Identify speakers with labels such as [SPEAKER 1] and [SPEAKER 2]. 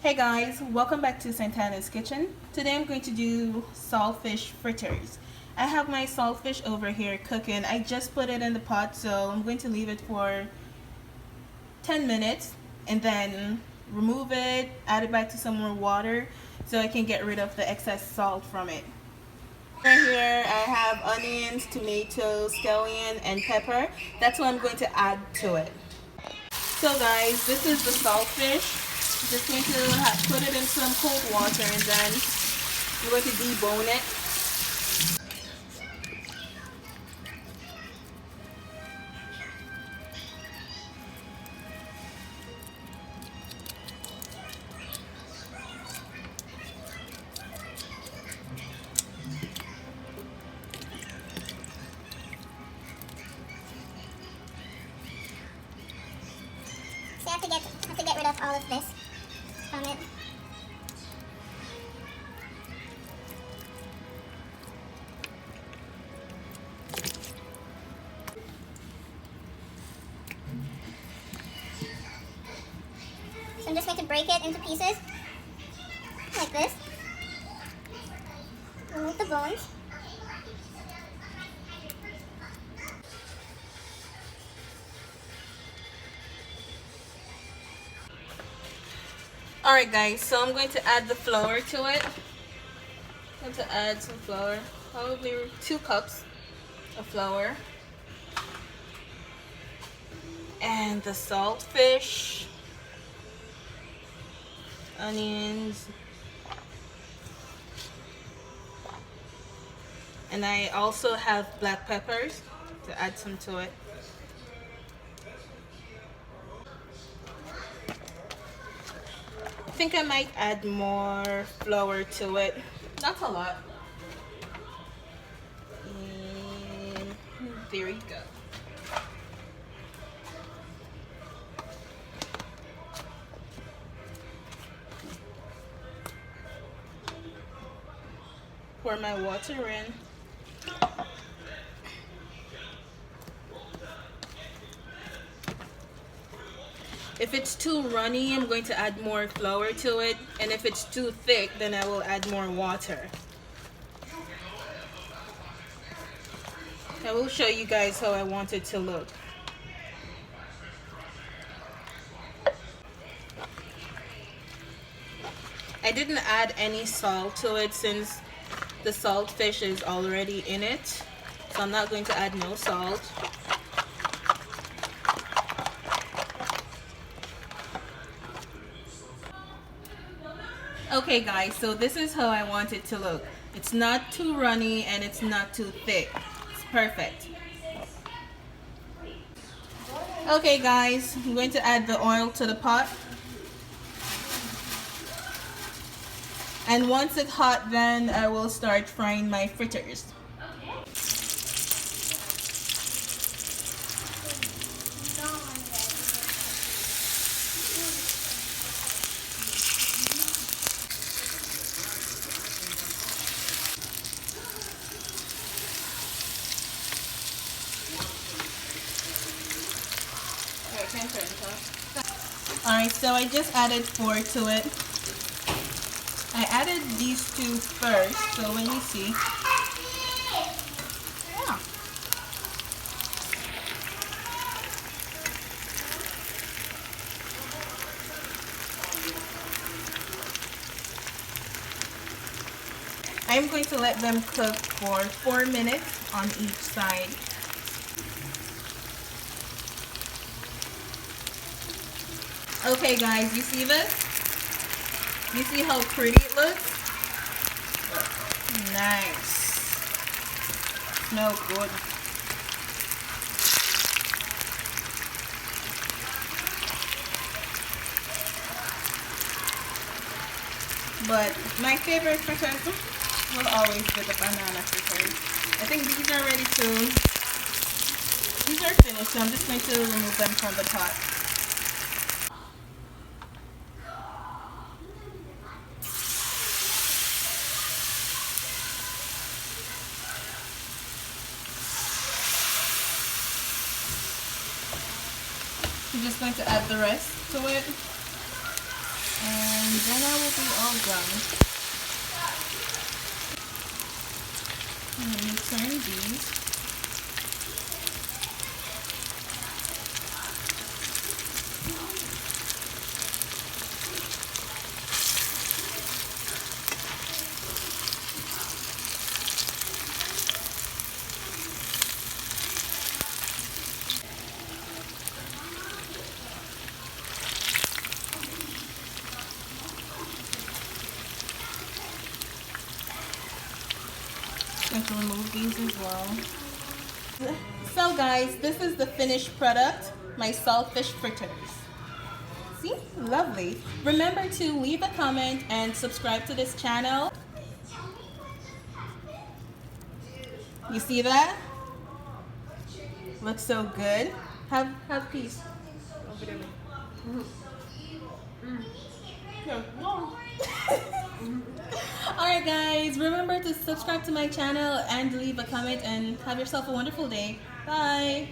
[SPEAKER 1] Hey guys, welcome back to Santana's Kitchen. Today I'm going to do saltfish fritters. I have my saltfish over here cooking. I just put it in the pot, so I'm going to leave it for 10 minutes and then remove it, add it back to some more water so I can get rid of the excess salt from it. Right here I have onions, tomatoes, scallion, and pepper. That's what I'm going to add to it. So guys, this is the saltfish. I'm just going to put it in some cold water and then I'm going to debone it.
[SPEAKER 2] So I have to get rid of all of this from it. So I'm just going to break it into pieces like this. Remove the bones.
[SPEAKER 1] Alright guys, so I'm going to add the flour to it. I'm going to add some flour, probably 2 cups of flour. And the saltfish, onions, and I also have black peppers to add some to it. I think I might add more flour to it. Not a lot. And there we go. Pour my water in. If it's too runny, I'm going to add more flour to it, and if it's too thick, then I will add more water. I will show you guys how I want it to look. I didn't add any salt to it since the saltfish is already in it, so I'm not going to add no salt. Okay guys, so this is how I want it to look. It's not too runny and it's not too thick. It's perfect. Okay guys, I'm going to add the oil to the pot. And once it's hot, then I will start frying my fritters. Alright, so I just added 4 to it. I added these 2 first, so when you see. Yeah. I'm going to let them cook for 4 minutes on each side. Okay guys, you see this? You see how pretty it looks? Nice. Smells good. But my favorite fritters will always be the banana fritters. I think these are ready to, these are finished, so I'm just going to remove them from the pot. I'm just going to add the rest to it. And and then I will be all done. Let me turn these. Going to remove these as well. So guys, this is the finished product, my saltfish fritters. See? Lovely. Remember to leave a comment and subscribe to this channel. You see that? Looks so good. Have peace. Alright guys, remember to subscribe to my channel and leave a comment and have yourself a wonderful day. Bye!